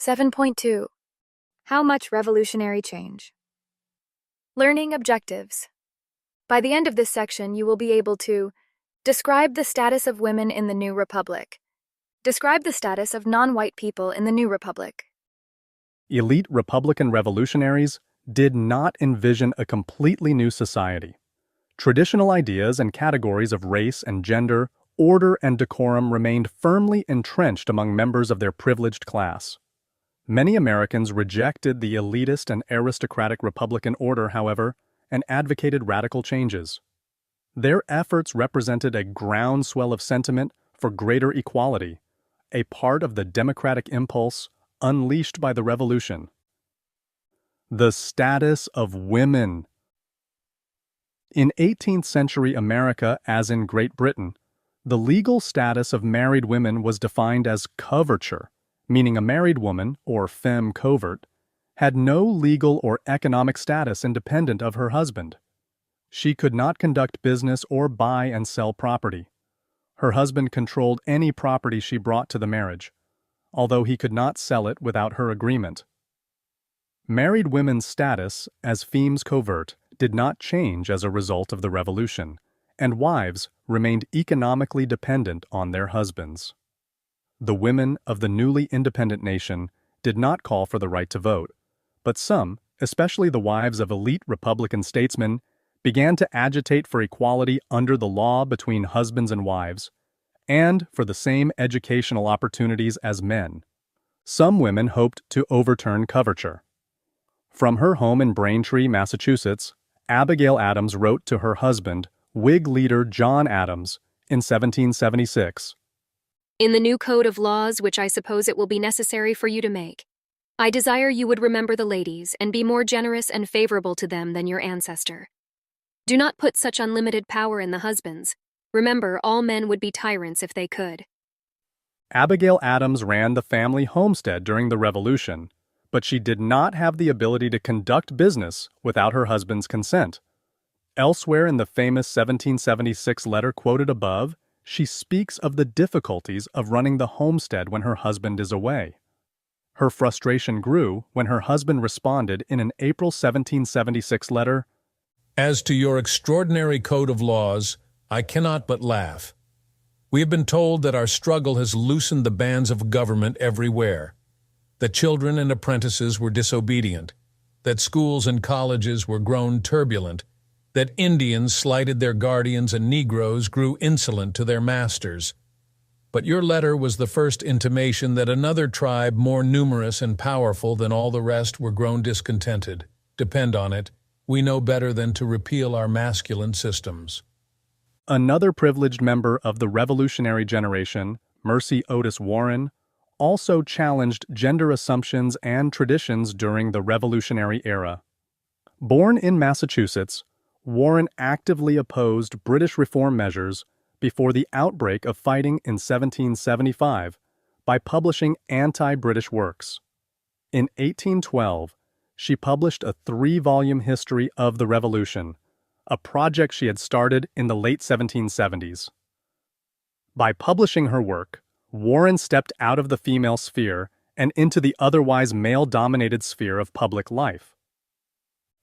7.2. How much revolutionary change? Learning objectives. By the end of this section, you will be able to describe the status of women in the New Republic. Describe the status of non-white people in the New Republic. Elite Republican revolutionaries did not envision a completely new society. Traditional ideas and categories of race and gender, order and decorum remained firmly entrenched among members of their privileged class. Many Americans rejected the elitist and aristocratic Republican order, however, and advocated radical changes. Their efforts represented a groundswell of sentiment for greater equality, a part of the democratic impulse unleashed by the Revolution. The status of women. In 18th century America, as in Great Britain, the legal status of married women was defined as coverture, meaning a married woman, or femme covert, had no legal or economic status independent of her husband. She could not conduct business or buy and sell property. Her husband controlled any property she brought to the marriage, although he could not sell it without her agreement. Married women's status as femmes covert did not change as a result of the Revolution, and wives remained economically dependent on their husbands. The women of the newly independent nation did not call for the right to vote, but some, especially the wives of elite Republican statesmen, began to agitate for equality under the law between husbands and wives, and for the same educational opportunities as men. Some women hoped to overturn coverture. From her home in Braintree, Massachusetts, Abigail Adams wrote to her husband, Whig leader John Adams, in 1776. In the new code of laws which I suppose it will be necessary for you to make, I desire you would remember the ladies and be more generous and favorable to them than your ancestor. Do not put such unlimited power in the husbands. Remember, all men would be tyrants if they could. Abigail Adams ran the family homestead during the Revolution, but she did not have the ability to conduct business without her husband's consent. Elsewhere in the famous 1776 letter quoted above, she speaks of the difficulties of running the homestead when her husband is away. Her frustration grew when her husband responded in an April 1776 letter, "As to your extraordinary code of laws, I cannot but laugh. We have been told that our struggle has loosened the bands of government everywhere, that children and apprentices were disobedient, that schools and colleges were grown turbulent, that Indians slighted their guardians and Negroes grew insolent to their masters. But your letter was the first intimation that another tribe more numerous and powerful than all the rest were grown discontented. Depend on it, we know better than to repeal our masculine systems." Another privileged member of the revolutionary generation, Mercy Otis Warren, also challenged gender assumptions and traditions during the Revolutionary era. Born in Massachusetts, Warren actively opposed British reform measures before the outbreak of fighting in 1775 by publishing anti-British works. In 1812, she published a 3-volume history of the Revolution, a project she had started in the late 1770s. By publishing her work, Warren stepped out of the female sphere and into the otherwise male-dominated sphere of public life.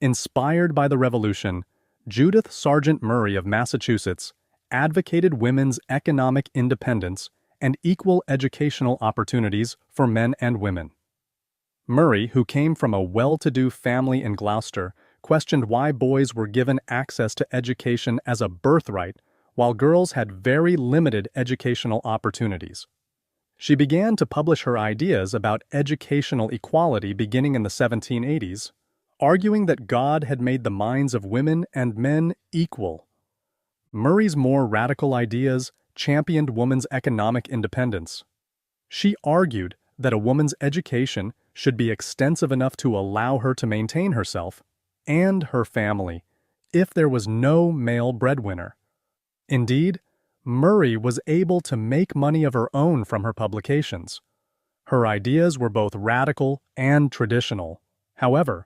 Inspired by the Revolution, Judith Sargent Murray of Massachusetts advocated women's economic independence and equal educational opportunities for men and women. Murray, who came from a well-to-do family in Gloucester, questioned why boys were given access to education as a birthright while girls had very limited educational opportunities. She began to publish her ideas about educational equality beginning in the 1780s, arguing that God had made the minds of women and men equal. Murray's more radical ideas championed women's economic independence. She argued that a woman's education should be extensive enough to allow her to maintain herself and her family if there was no male breadwinner. Indeed, Murray was able to make money of her own from her publications. Her ideas were both radical and traditional. However,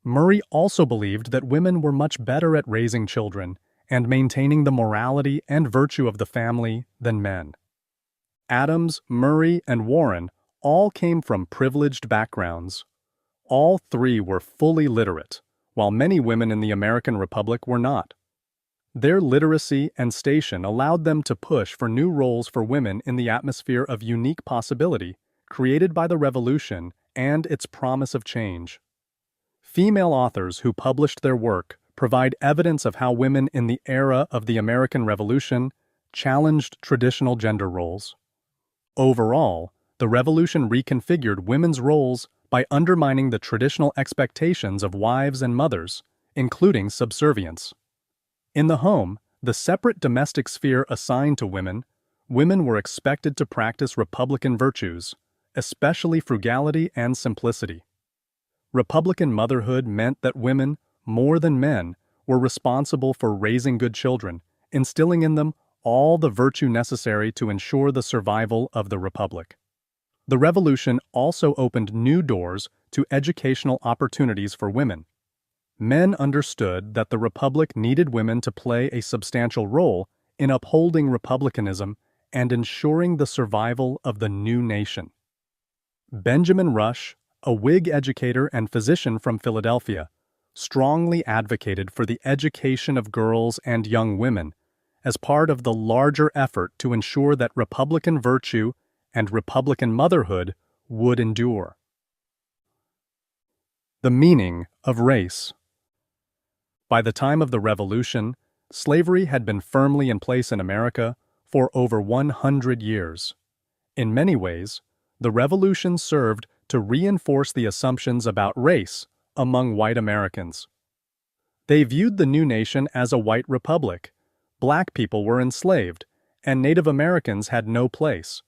Murray also believed that women were much better at raising children and maintaining the morality and virtue of the family than men. Adams, Murray, and Warren all came from privileged backgrounds. All three were fully literate, while many women in the American Republic were not. Their literacy and station allowed them to push for new roles for women in the atmosphere of unique possibility created by the Revolution and its promise of change. Female authors who published their work provide evidence of how women in the era of the American Revolution challenged traditional gender roles. Overall, the Revolution reconfigured women's roles by undermining the traditional expectations of wives and mothers, including subservience. In the home, the separate domestic sphere assigned to women, women were expected to practice Republican virtues, especially frugality and simplicity. Republican motherhood meant that women, more than men, were responsible for raising good children, instilling in them all the virtue necessary to ensure the survival of the Republic. The Revolution also opened new doors to educational opportunities for women. Men understood that the Republic needed women to play a substantial role in upholding republicanism and ensuring the survival of the new nation. Benjamin Rush, a Whig educator and physician from Philadelphia, strongly advocated for the education of girls and young women as part of the larger effort to ensure that Republican virtue and Republican motherhood would endure. The meaning of race. By the time of the Revolution, slavery had been firmly in place in America for over 100 years. In many ways, the Revolution served to reinforce the assumptions about race among white Americans. They viewed the new nation as a white republic. Black people were enslaved, and Native Americans had no place.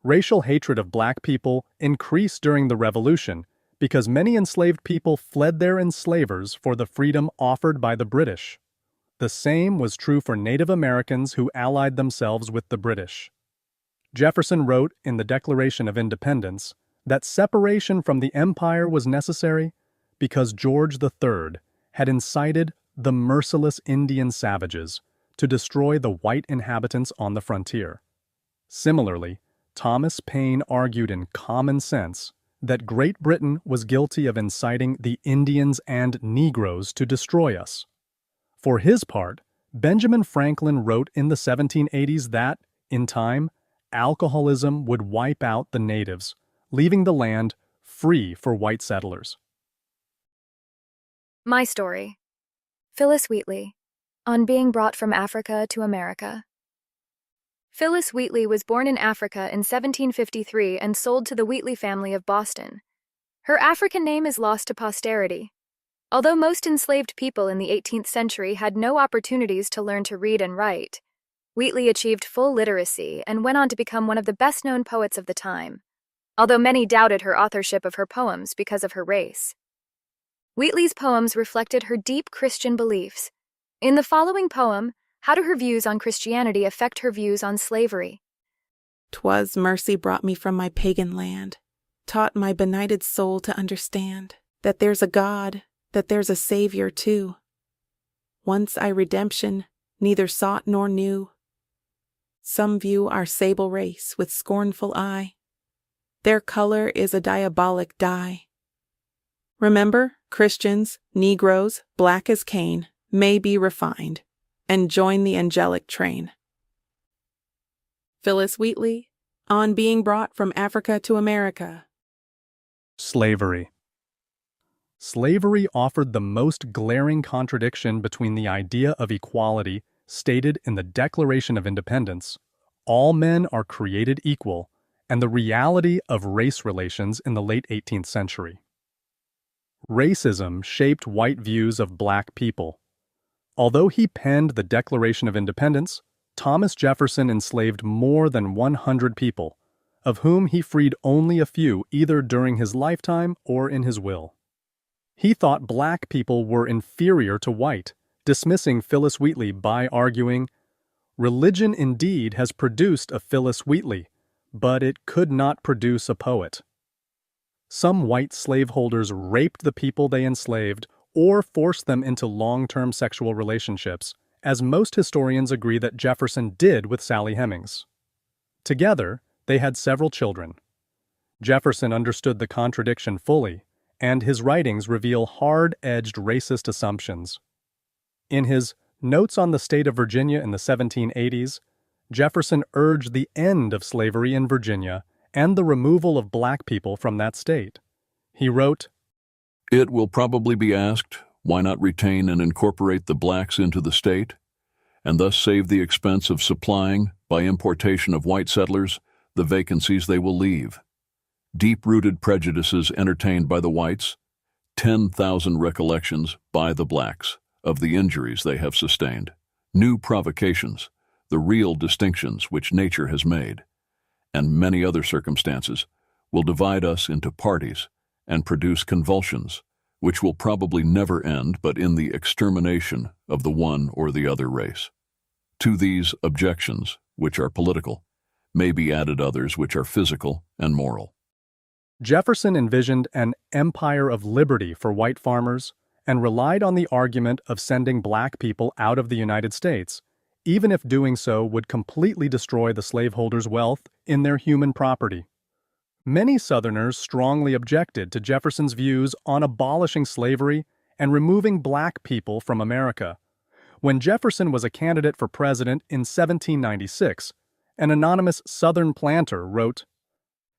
Racial hatred of black people increased during the Revolution because many enslaved people fled their enslavers for the freedom offered by the British. The same was true for Native Americans who allied themselves with the British. Jefferson wrote in the Declaration of Independence that separation from the empire was necessary because George III had incited the merciless Indian savages to destroy the white inhabitants on the frontier. Similarly, Thomas Paine argued in Common Sense that Great Britain was guilty of inciting the Indians and Negroes to destroy us. For his part, Benjamin Franklin wrote in the 1780s that, in time, alcoholism would wipe out the natives, leaving the land free for white settlers. My story. Phyllis Wheatley, on being brought from Africa to America. Phyllis Wheatley was born in Africa in 1753 and sold to the Wheatley family of Boston. Her African name is lost to posterity. Although most enslaved people in the 18th century had no opportunities to learn to read and write, Wheatley achieved full literacy and went on to become one of the best-known poets of the time, although many doubted her authorship of her poems because of her race. Wheatley's poems reflected her deep Christian beliefs. In the following poem, how do her views on Christianity affect her views on slavery? 'Twas mercy brought me from my pagan land, taught my benighted soul to understand that there's a God, that there's a Savior too. Once I redemption neither sought nor knew. Some view our sable race with scornful eye. Their color is a diabolic dye. Remember, Christians, Negroes, black as Cain, may be refined, and join the angelic train. Phyllis Wheatley, on being brought from Africa to America. Slavery. Slavery offered the most glaring contradiction between the idea of equality stated in the Declaration of Independence, all men are created equal, and the reality of race relations in the late 18th century. Racism shaped white views of black people. Although he penned the Declaration of Independence, Thomas Jefferson enslaved more than 100 people, of whom he freed only a few either during his lifetime or in his will. He thought black people were inferior to white, dismissing Phyllis Wheatley by arguing, "Religion indeed has produced a Phyllis Wheatley, but it could not produce a poet." Some white slaveholders raped the people they enslaved or forced them into long-term sexual relationships, as most historians agree that Jefferson did with Sally Hemings. Together, they had several children. Jefferson understood the contradiction fully, and his writings reveal hard-edged racist assumptions. In his Notes on the State of Virginia in the 1780s, Jefferson urged the end of slavery in Virginia and the removal of black people from that state. He wrote, "It will probably be asked, why not retain and incorporate the blacks into the state, and thus save the expense of supplying, by importation of white settlers, the vacancies they will leave? Deep-rooted prejudices entertained by the whites, 10,000 recollections by the blacks of the injuries they have sustained, new provocations, the real distinctions which nature has made, and many other circumstances will divide us into parties and produce convulsions, which will probably never end but in the extermination of the one or the other race. To these objections, which are political, may be added others which are physical and moral." Jefferson envisioned an empire of liberty for white farmers and relied on the argument of sending black people out of the United States, even if doing so would completely destroy the slaveholders' wealth in their human property. Many Southerners strongly objected to Jefferson's views on abolishing slavery and removing black people from America. When Jefferson was a candidate for president in 1796, an anonymous Southern planter wrote,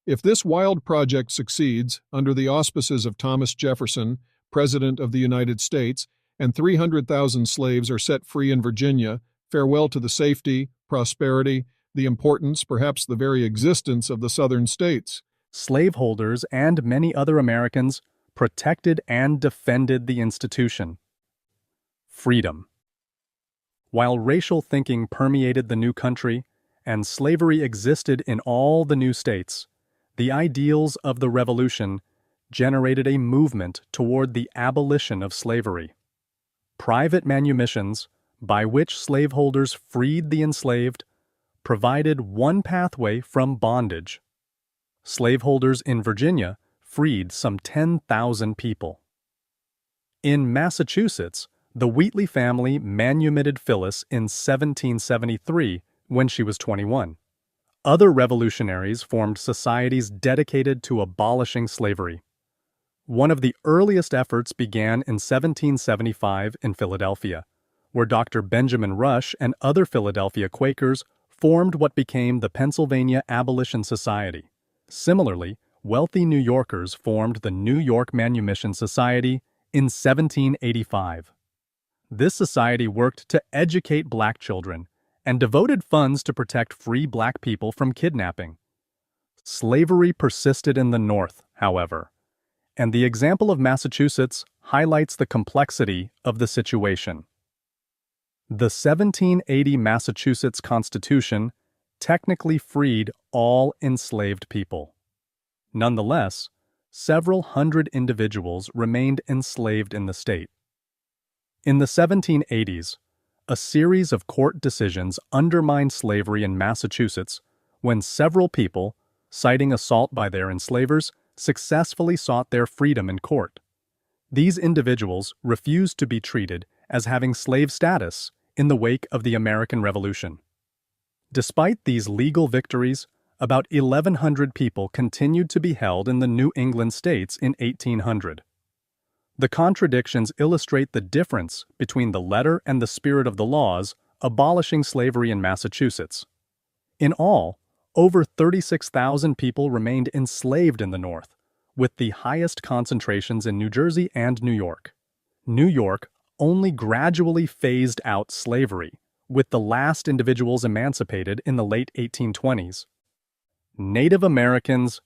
"If this wild project succeeds, under the auspices of Thomas Jefferson, President of the United States, and 300,000 slaves are set free in Virginia, farewell to the safety, prosperity, the importance, perhaps the very existence of the Southern states." Slaveholders and many other Americans protected and defended the institution. Freedom. While racial thinking permeated the new country and slavery existed in all the new states, the ideals of the Revolution generated a movement toward the abolition of slavery. Private manumissions, by which slaveholders freed the enslaved, provided one pathway from bondage. Slaveholders in Virginia freed some 10,000 people. In Massachusetts, the Wheatley family manumitted Phyllis in 1773 when she was 21. Other revolutionaries formed societies dedicated to abolishing slavery. One of the earliest efforts began in 1775 in Philadelphia, where Dr. Benjamin Rush and other Philadelphia Quakers formed what became the Pennsylvania Abolition Society. Similarly, wealthy New Yorkers formed the New York Manumission Society in 1785. This society worked to educate black children and devoted funds to protect free black people from kidnapping. Slavery persisted in the North, however, and the example of Massachusetts highlights the complexity of the situation. The 1780 Massachusetts Constitution technically freed all enslaved people. Nonetheless, several hundred individuals remained enslaved in the state. In the 1780s, a series of court decisions undermined slavery in Massachusetts when several people, citing assault by their enslavers, successfully sought their freedom in court. These individuals refused to be treated as having slave status in the wake of the American Revolution. Despite these legal victories, about 1,100 people continued to be held in the New England states in 1800. The contradictions illustrate the difference between the letter and the spirit of the laws abolishing slavery in Massachusetts. In all, over 36,000 people remained enslaved in the North, with the highest concentrations in New Jersey and New York. New York only gradually phased out slavery, with the last individuals emancipated in the late 1820s. Native Americans.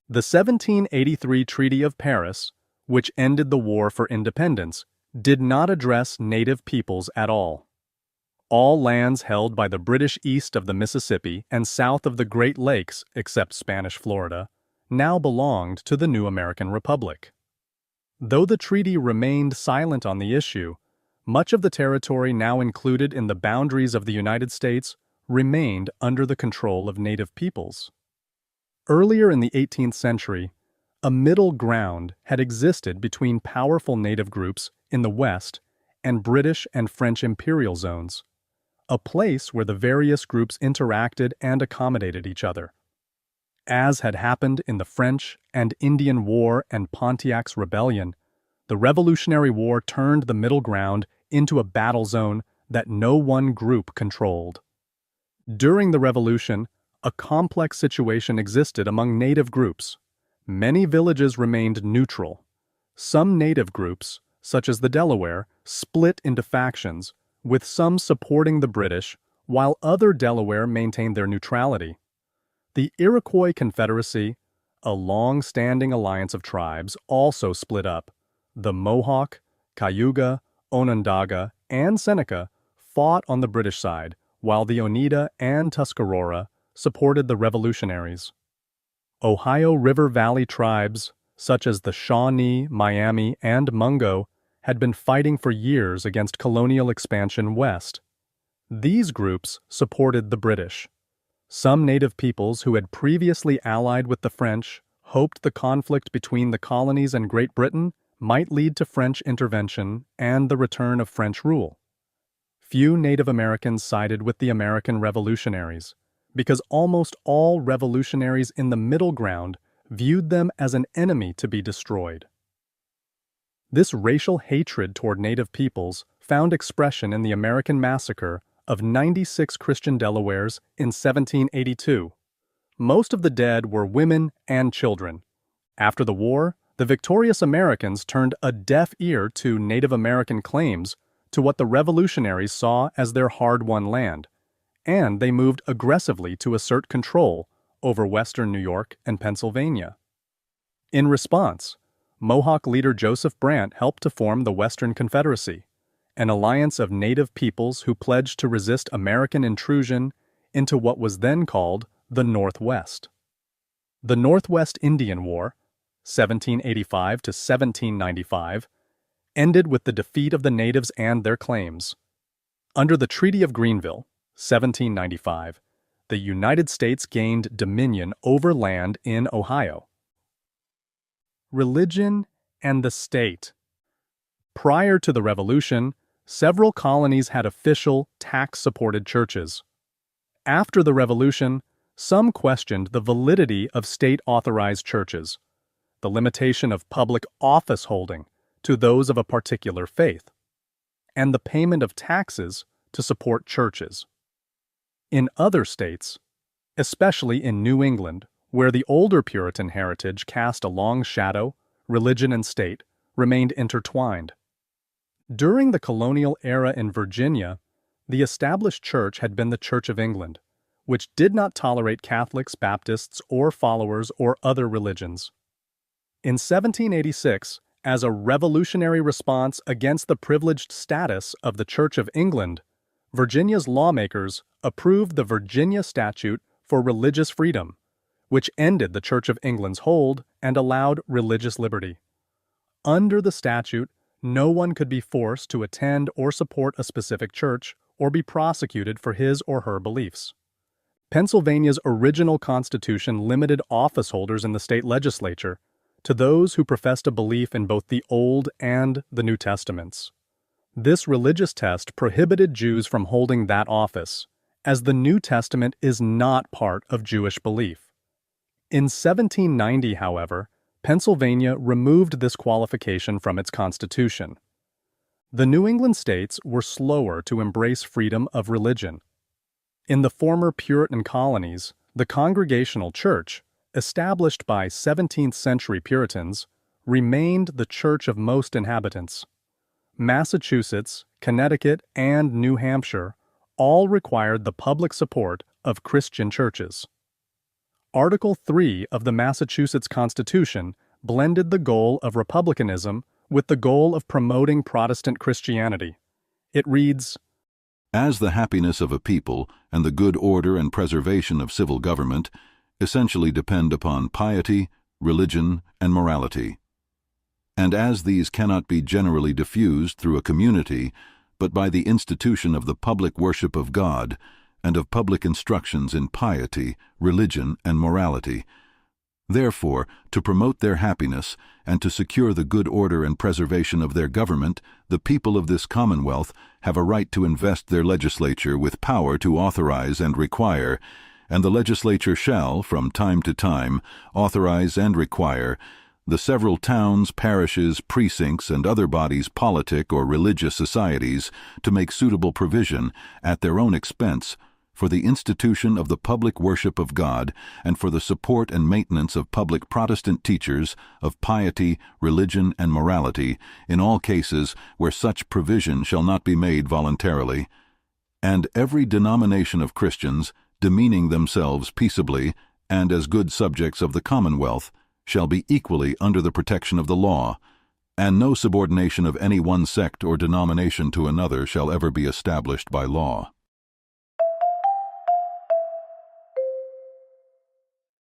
The 1783 Treaty of Paris, which ended the War for Independence, did not address Native peoples at all. All lands held by the British east of the Mississippi and south of the Great Lakes, except Spanish Florida, now belonged to the new American Republic. Though the treaty remained silent on the issue, much of the territory now included in the boundaries of the United States remained under the control of Native peoples. Earlier in the 18th century, a middle ground had existed between powerful Native groups in the West and British and French imperial zones, a place where the various groups interacted and accommodated each other. As had happened in the French and Indian War and Pontiac's Rebellion, the Revolutionary War turned the middle ground into a battle zone that no one group controlled. During the Revolution, a complex situation existed among native groups. Many villages remained neutral. Some native groups, such as the Delaware, split into factions, with some supporting the British, while other Delaware maintained their neutrality. The Iroquois Confederacy, a long-standing alliance of tribes, also split up. The Mohawk, Cayuga, Onondaga, and Seneca fought on the British side, while the Oneida and Tuscarora supported the revolutionaries. Ohio River Valley tribes, such as the Shawnee, Miami, and Mungo, had been fighting for years against colonial expansion west. These groups supported the British. Some native peoples who had previously allied with the French hoped the conflict between the colonies and Great Britain might lead to French intervention and the return of French rule. Few Native Americans sided with the American revolutionaries, because almost all revolutionaries in the middle ground viewed them as an enemy to be destroyed. This racial hatred toward Native peoples found expression in the American massacre of 96 Christian Delawares in 1782. Most of the dead were women and children. After the war, the victorious Americans turned a deaf ear to Native American claims to what the revolutionaries saw as their hard-won land, and they moved aggressively to assert control over western New York and Pennsylvania. In response, Mohawk leader Joseph Brant helped to form the Western Confederacy, an alliance of native peoples who pledged to resist American intrusion into what was then called the Northwest. The Northwest Indian War, 1785 to 1795, ended with the defeat of the natives and their claims. Under the Treaty of Greenville, 1795, the United States gained dominion over land in Ohio. Religion and the state. Prior to the Revolution, several colonies had official, tax-supported churches. After the Revolution, some questioned the validity of state-authorized churches, the limitation of public office holding to those of a particular faith, and the payment of taxes to support churches. In other states, especially in New England, where the older Puritan heritage cast a long shadow, religion and state remained intertwined. During the colonial era in Virginia, the established church had been the Church of England, which did not tolerate Catholics, Baptists, or followers or other religions. In 1786, as a revolutionary response against the privileged status of the Church of England, Virginia's lawmakers approved the Virginia Statute for Religious Freedom, which ended the Church of England's hold and allowed religious liberty. Under the statute, no one could be forced to attend or support a specific church or be prosecuted for his or her beliefs. Pennsylvania's original constitution limited office holders in the state legislature to those who professed a belief in both the Old and the New Testaments. This religious test prohibited Jews from holding that office, as the New Testament is not part of Jewish belief. In 1790, however, Pennsylvania removed this qualification from its constitution. The New England states were slower to embrace freedom of religion. In the former Puritan colonies, the Congregational Church, established by 17th-century Puritans, remained the church of most inhabitants. Massachusetts, Connecticut, and New Hampshire all required the public support of Christian churches. Article 3 of the Massachusetts Constitution blended the goal of republicanism with the goal of promoting Protestant Christianity. It reads, "As the happiness of a people and the good order and preservation of civil government essentially depend upon piety, religion, and morality. And as these cannot be generally diffused through a community, but by the institution of the public worship of God, and of public instructions in piety, religion, and morality, therefore, to promote their happiness, and to secure the good order and preservation of their government, the people of this Commonwealth have a right to invest their legislature with power to authorize and require, and the legislature shall, from time to time, authorize and require the several towns, parishes, precincts, and other bodies, politic or religious societies, to make suitable provision, at their own expense, for the institution of the public worship of God, and for the support and maintenance of public Protestant teachers of piety, religion, and morality, in all cases where such provision shall not be made voluntarily. And every denomination of Christians, demeaning themselves peaceably, and as good subjects of the Commonwealth, shall be equally under the protection of the law, and no subordination of any one sect or denomination to another shall ever be established by law.